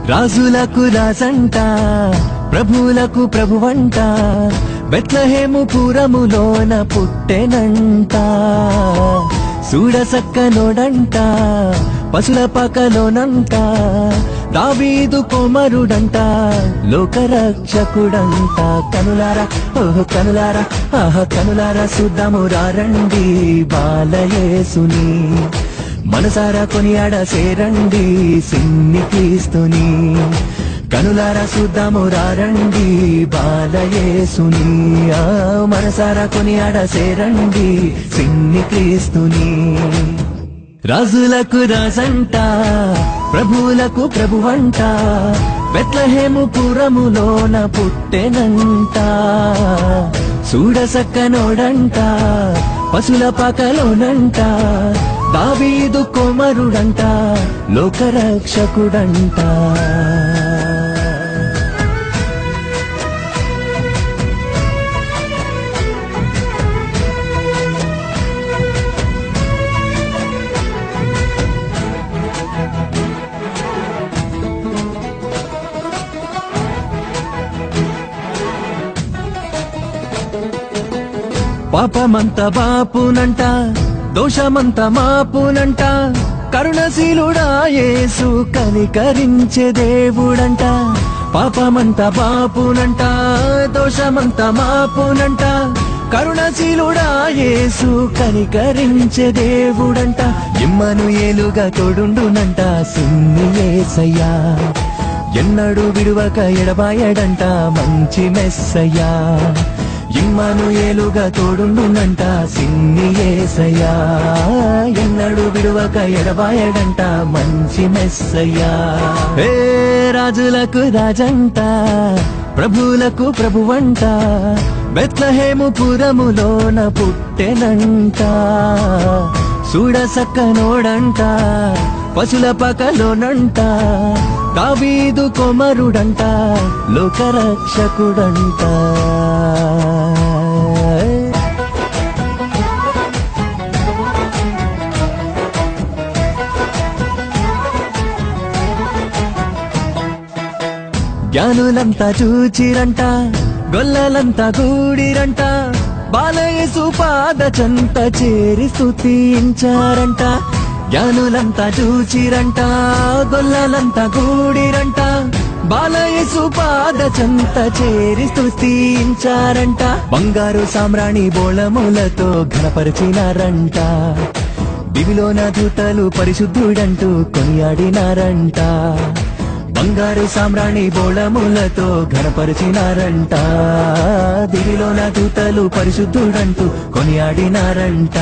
రాజులకు రాజంట ప్రభువులకు ప్రభువంట బెత్లెహేము పురములోన పుట్టెనంట చూడసక్కనోడంట పశుల పకలోనంట దావీదు కుమారుడంట లోకరక్షకుడంట కనులారా ఓహో కనులారా ఆహా కనులారా చూద్దాము రండి బాలయేసుని మనసారా కొనియాడ సేరండి సిన్ని క్రీస్తుని కనులారా చూద్దాము రండి బాలయేసుని మనసారా కొనియాడ సేరండి సిన్ని క్రీస్తుని రాజులకు రాజంట ప్రభువులకు ప్రభువంట బెత్లెహేము పురములోన పుట్టెనంట చూడసక్కనోడంట పశుల పకలోనంట దావీదు కుమారుడంట లోకరక్షకుడంట పాపమంత బాపునంట దోషమంత మాపునంట కరుణశీలుడా యేసు కనికరించే దేవుడంట పాపమంత బాపునంట దోషమంత మాపునంట కరుణశీలుడా యేసు కనికరించే దేవుడంట ఇమ్మనుయేలుగా తోడుండునంట సిన్ని యేసయ్యా ఎన్నడూ విడువక ఎడబాయడంట మంచి మెస్సయ్యా ఇమ్మనుయేలుగా తోడుండునంట సిన్ని యేసయ్యా ఎన్నడూ విడువక ఎడబాయడంట మంచి మెస్సయ్యా ఏ రాజులకు రాజంట ప్రభువులకు ప్రభువంట బెత్లెహేము పురములోన పుట్టెనంట చూడసక్కనోడంట పశుల పకలోనంట దావీదు కుమారుడంట లోకరక్షకుడంట జ్ఞానులంతా చూచిరంట గొల్లలంతా కూడిరంట బాలయేసు పాద చెంత చేరి స్తుతించారంట జ్ఞానులంతా చూచిరంట గొల్లలంతా కూడిరంట బాలయేసు పాద చెంత చేరి స్తుతించారంట బంగారు సామ్రాణి బోళములతో ఘనపరిచినారంట దివిలోన దూతలు పరిశుద్ధుడంటూ కొనియాడినారంట బంగారు సామ్రాణి బోళములతో ఘనపరిచినారంట దివిలోన దూతలు పరిశుద్ధుడంటూ కొనియాడినారంట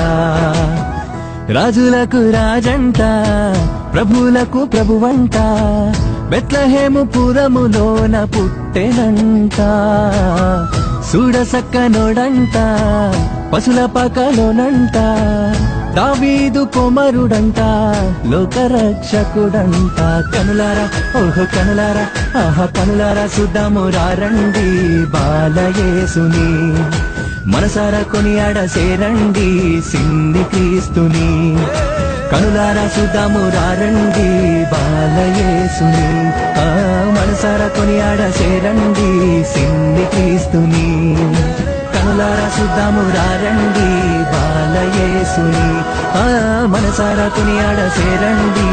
రాజులకు రాజంట ప్రభువులకు ప్రభువంట బెత్లెహేము పురములోన పుట్టెనంట చూడసక్కనోడంట పశుల పకలోనంట దావీదు కుమారుడంట లోకరక్షకుడంట కనులారా ఓహో కనులారా ఆహా కనులారా చూద్దాము రండి బాలయేసుని మనసారా కొనియాడ సేరండి సిన్ని క్రీస్తుని కనులారా చూద్దాము రండి బాలయేసుని మనసారా కొనియాడ సేరండి సిన్ని క్రీస్తుని కనులారా చూద్దాము రండి బాలయేసుని మనసారా కొనియాడ సేరండి